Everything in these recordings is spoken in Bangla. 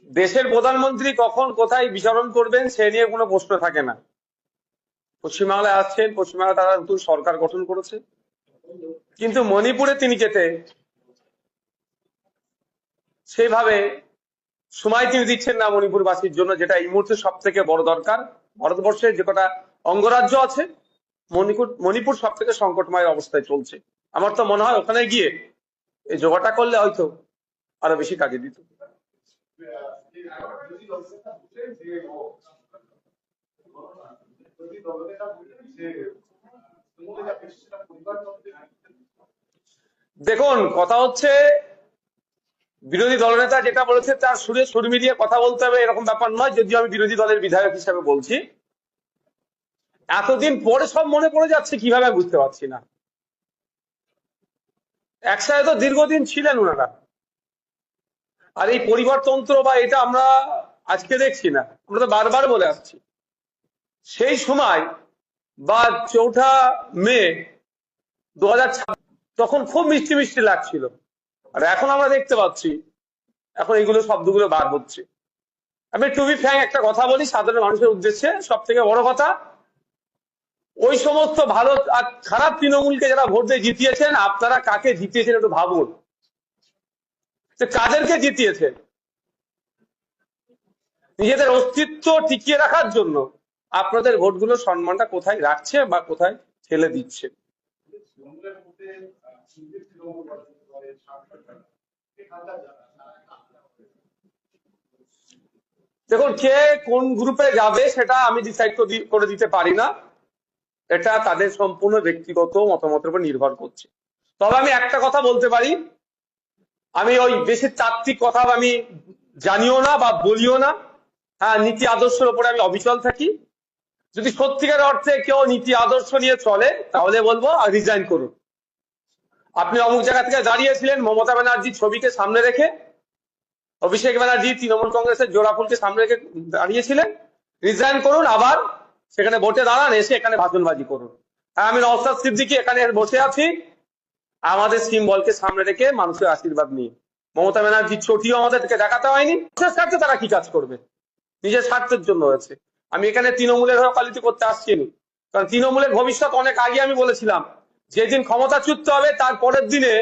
দেশের প্রধানমন্ত্রী কখন কোথায় বিচরণ করবেন সে নিয়ে কোনো প্রশ্ন থাকে না। পশ্চিমবাংলায় আসছেন, পশ্চিমবাংলা তারা নতুন সরকার গঠন করেছে, কিন্তু মণিপুরে তিনি যেতে সেইভাবে সময় তিনি দিচ্ছেন না মণিপুরবাসীর জন্য, যেটা এই মুহূর্তে সব থেকে বড় দরকার। ভারতবর্ষে যে কটা অঙ্গরাজ্য আছে, মণিপুর সব থেকে সংকটময় অবস্থায় চলছে। আমার তো মনে হয় ওখানে গিয়ে এই যোগাটা করলে হয়তো আরো বেশি কাজে দিত। দেখুন, কথা হচ্ছে বিরোধী দলনেতা যেটা বলেছে তার সুরে সুর মিলিয়ে কথা বলতে হবে এরকম ব্যাপার নয়। যদিও আমি বিরোধী দলের বিধায়ক হিসাবে বলছি, এতদিন পরে সব মনে পড়ে যাচ্ছে কিভাবে বুঝতে পারছি না। একসাথে তো দীর্ঘদিন ছিলেন ওনারা, আর এই পরিবারতন্ত্র বা এটা আমরা আজকে দেখছি না, আমরা তো বারবার বলে আসছি। সেই সময় বা 4ঠা মে 2026 তখন খুব মিষ্টি মিষ্টি লাগছিল, আর এখন আমরা দেখতে পাচ্ছি এখন এইগুলো শব্দগুলো বার হচ্ছে। আমি টু বি ফ্র্যাঙ্ক একটা কথা বলি সাধারণ মানুষের উদ্দেশ্যে, সব থেকে বড় কথা, ওই সমস্ত ভালো আর খারাপ তৃণমূলকে যারা ভোট দিয়ে জিতিয়েছেন, আপনারা কাকে জিতিয়েছেন একটু ভাবুন, কাদেরকে জিতিয়েছেন নিজেদের অস্তিত্ব টিকিয়ে রাখার জন্য। আপনাদের ভোটগুলো সম্মানটা কোথায় রাখছে বা কোথায় ঠেলে দিচ্ছে? দেখুন, কে কোন গ্রুপে যাবে সেটা আমি ডিসাইড করে দিতে পারি না, এটা তাদের সম্পূর্ণ ব্যক্তিগত মতামতের উপর নির্ভর করছে। তবে আমি একটা কথা বলতে পারি, আমি ওই বেশি তাত্ত্বিক কথা আমি জানিও না বা বলিও না। হ্যাঁ, নীতি আদর্শের উপরে আমি অবিচল থাকি। যদি সত্যিকার অর্থে কেউ নীতি আদর্শ নিয়ে চলে তাহলে বলবো রিজাইন করুন। আপনি অমুক জায়গা থেকে দাঁড়িয়েছিলেন মমতা ব্যানার্জির ছবিকে সামনে রেখে, অভিষেক ব্যানার্জি তৃণমূল কংগ্রেসের জোড়াফুলকে সামনে রেখে দাঁড়িয়েছিলেন, রিজাইন করুন, আবার সেখানে ভোটে দাঁড়ান, এসে এখানে ভাষণবাজি করুন। হ্যাঁ, আমি নওশাদ সিদ্দিকী এখানে বসে আছি আমাদের সিম্বলকে সামনে রেখে মানুষের আশীর্বাদ নিয়ে। মমতা ব্যানার্জির চটিও আমাদেরকে দেখাতে হয়নি। স্বার্থে তারা কি কাজ করবে? নিজের স্বার্থের জন্য হয়েছে। আমি এখানে তৃণমূলের হয়ে ওকালতি করতে আসছি না, কারণ তৃণমূলের ভবিষ্যৎ অনেক আগে আমি বলেছিলাম, যেদিন ক্ষমতাচ্যুত হবে তার পরের দিনে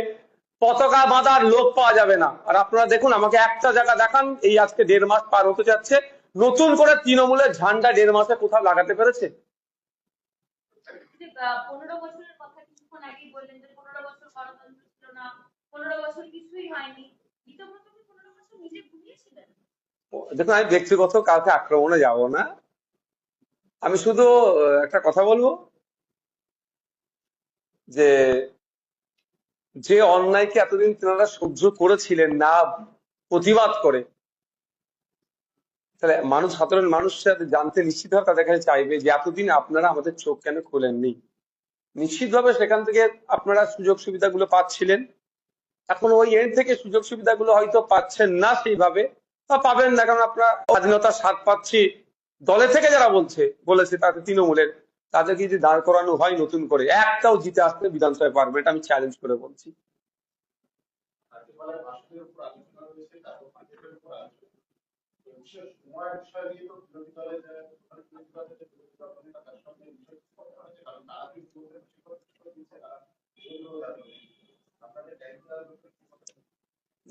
পতাকা বাঁধার লোক পাওয়া যাবে না। আর আপনারা দেখুন, আমাকে একটা জায়গা দেখান, এই আজকে 1.5 মাস পার হতে যাচ্ছে, নতুন করে তৃণমূলের ঝান্ডা 1.5 মাসে কোথাও লাগাতে পেরেছে? 15 বছরের কথা কিছুক্ষণ আগেই বললেন যে 15 বছর গণতন্ত্র ছিল না, 15 বছর কিছুই হয়নি। ইতিমধ্যে 15 বছর নিজে ঘুরিয়েছিলেন। দেখুন, আমি ব্যক্তিগত কাউকে আক্রমণে যাব না, আমি শুধু একটা কথা বলবো যে যে অন্যায়কে এতদিন তেনারা সহ্য করেছিলেন না প্রতিবাদ করে, তাহলে মানুষ, সাধারণ মানুষ জানতে নিশ্চিতভাবে তাদের কাছে চাইবে যে এতদিন আপনারা আমাদের চোখ কেন খোলেননি। নিশ্চিতভাবে সেখান থেকে আপনারা সুযোগ সুবিধাগুলো পাচ্ছিলেন, এখন ওই এন্ড থেকে সুযোগ সুবিধাগুলো হয়তো পাচ্ছেন না সেইভাবে, বা পাবেন না, কারণ আপনারা স্বাধীনতার স্বাদ পাচ্ছি দলে থেকে যারা বলেছে তাতে তৃণমূলের, তাদেরকে যদি দাঁড় করানো হয় নতুন করে, একটাও জিতে আসতে বিধানসভায় পারবে, এটা আমি চ্যালেঞ্জ করে বলছি।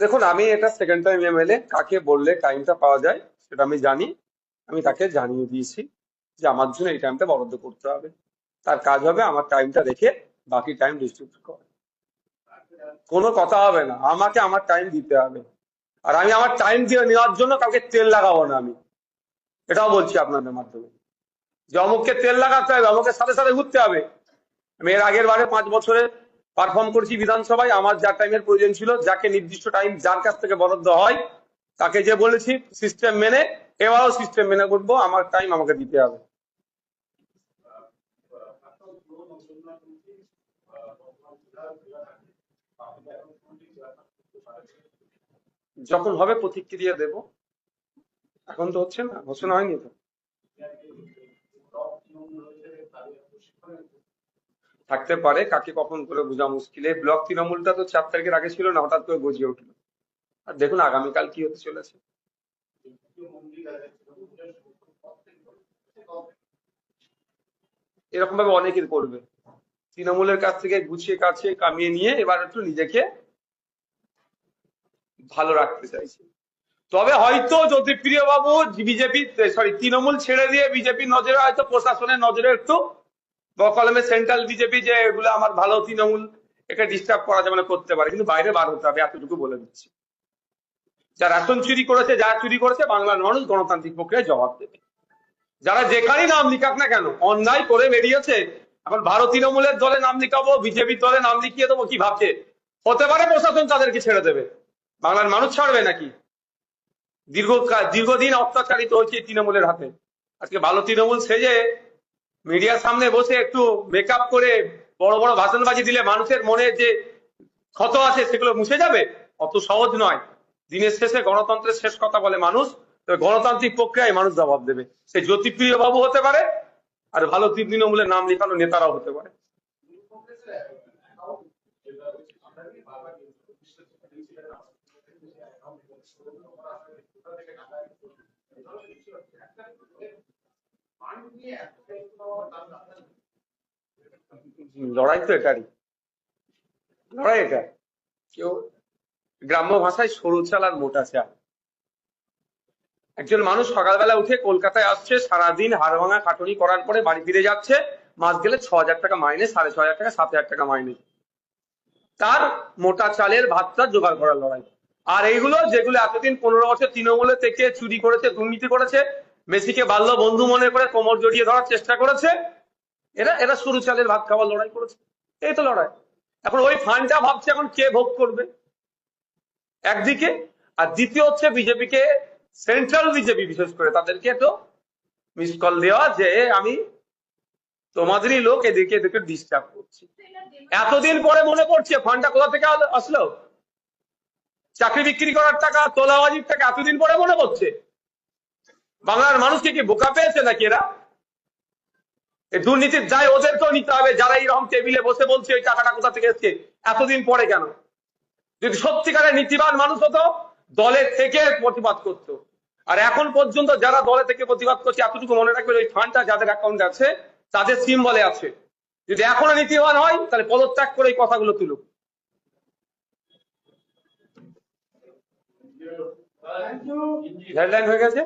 দেখুন, আমি এটা সেকেন্ড টাইম এমএলএ, কাকে বললে টাইমটা পাওয়া যায় সেটা আমি জানি, আমি তাকে জানিয়ে দিয়েছি যে আমার জন্য এই টাইমটা বরাদ্দ করতে হবে, তার কাজ হবে আমার টাইমটা রেখে বাকি টাইম ডিস্ট্রিবিউট করে। কোনো কথা হবে না, আমাকে আমার টাইম দিতে হবে, আর আমি আমার টাইম দিয়ে নেওয়ার জন্য কাউকে তেল লাগাবো না। আমি এটাও বলছি আপনাদের মাধ্যমে, যে অমুককে তেল লাগাতে হবে, অমুকের সাথে সাথে ঘুরতে হবে। আমি এর আগের বারে 5 বছরে পারফর্ম করেছি বিধানসভায়, আমার যা টাইমের প্রয়োজন ছিল, যাকে নির্দিষ্ট টাইম যার কাছ থেকে বরাদ্দ হয় তাকে যে বলেছি সিস্টেম মেনে, এবারও সিস্টেম মেনে করবো, আমার টাইম আমাকে দিতে হবে। যখন হবে প্রতিক্রিয়া দেব, এখন তো হচ্ছে না, ঘোষণা হয়নি তো। থাকতে পারে, কাকে কখন করে বোঝা মুশকিল। এই ব্লক তৃণমূলটা তো 4 তারিখের আগে ছিল না, হঠাৎ করে গজিয়ে উঠলো। আর দেখুন আগামীকাল কি হতে চলেছে। এরকম ভাবে অনেকের করবে, তৃণমূলের কাছ থেকে গুছিয়ে কাছে কামিয়ে নিয়ে এবার একটু নিজেকে ভালো রাখতে চাইছে। তবে হয়তো জ্যোতিপ্রিয় বাবু বিজেপি, সরি, তৃণমূল ছেড়ে দিয়ে বিজেপির নজরে হয়তো প্রশাসনের নজরে একটু বকলমে সেন্ট্রাল বিজেপি যে এগুলো আমার ভালো, তৃণমূল একে ডিস্টার্ব করা যাবে না, করতে পারে, কিন্তু বাইরে বার হতে হবে, এতটুকু বলে দিচ্ছি। যা রেশন চুরি করেছে, যা চুরি করেছে, বাংলার মানুষ গণতান্ত্রিক প্রক্রিয়ায় জবাব দেবে। যারা যেখানেই নাম লিখাক না কেন, অন্যায় করে বেরিয়েছে। এখন ভারত তৃণমূলের দলে নাম লিখাবো, বিজেপির দলে নাম লিখিয়ে দেবো, কি ভাবছে? হতে পারে প্রশাসন তাদেরকে ছেড়ে দেবে, বাংলার মানুষ ছাড়বে নাকি? দীর্ঘদিন অত্যাচারিত হয়েছে তৃণমূলের হাতে। আজকে ভালো তৃণমূল সেজে মিডিয়ার সামনে বসে একটু মেকআপ করে বড় বড় ভাষণবাজি দিলে মানুষের মনে যে ক্ষত আছে সেগুলো মুছে যাবে? অত সহজ নয়। দিনের শেষে গণতন্ত্রের শেষ কথা বলে মানুষ, তো গণতান্ত্রিক প্রক্রিয়ায় মানুষ জবাব দেবে। সে জ্যোতিপ্রিয় বাবু হতে পারে, আর ভালো তৃণমূলের নাম লেখানো নেতারাও হতে পারে। লড়াই তো এটারই, লড়াই এটা। কেউ গ্রাম্য ভাষায় সরু চাল আর মোটা চাল। একজন মানুষ সকালবেলা উঠে কলকাতায় আসছে, সারাদিন হাড় ভাঙা খাটুনি করার পরে বাড়ি ফিরে যাচ্ছে, মাস গেলে 6,000 টাকা মাইনে, 6,500 টাকা, 7,000 টাকা মাইনে। তার মোটা চালের ভাতটা জোগাড় করার লড়াই। আর এইগুলো যেগুলো এতদিন 15 বছর তৃণমূলে থেকে চুরি করেছে, দুর্নীতি করেছে, মেসিকে বাল্য বন্ধু মনে করে কোমর জড়িয়ে ধরার চেষ্টা করেছে, এরা এরা সরু চালের ভাত খাওয়ার লড়াই করেছে। এই তো লড়াই। এখন ওই ফান্ডটা ভাবছে এখন কে ভোগ করবে একদিকে, আর দ্বিতীয় হচ্ছে বিজেপিকে, সেন্ট্রাল বিজেপি বিশেষ করে তাদেরকে তো মিস কল দেওয়া যে আমি তোমাদেরই লোক, এদেরকে এদেরকে ডিস্টার্ব করছি। এতদিন পরে মনে পড়ছে ফান্ডটা কোথা থেকে আসলো, চাকরি বিক্রি করার টাকা, তোলাবাজির টাকা, এতদিন পরে মনে পড়ছে। বাংলার মানুষকে কি বোকা পেয়েছে নাকি এরা? এই দুর্নীতির দায় ওদেরকেও নিতে হবে, যারা এইরকম টেবিলে বসে বলছে ওই টাকাটা কোথা থেকে এসছে, এতদিন পরে কেন? যদি সত্যিকারের নীতিবান মানুষ হতো, দলে থেকে প্রতিবাদ করতো। আর এখন পর্যন্ত যারা দলে থেকে প্রতিবাদ করছে, এতটুকু মনে রাখবে ওই ফান্ডটা যাদের অ্যাকাউন্টে আছে তাদের সিম্বলে আছে। যদি এখনো নীতিবান হয় তাহলে পদত্যাগ করে এই কথাগুলো তুলুক। হেডলাইন হয়ে গেছে।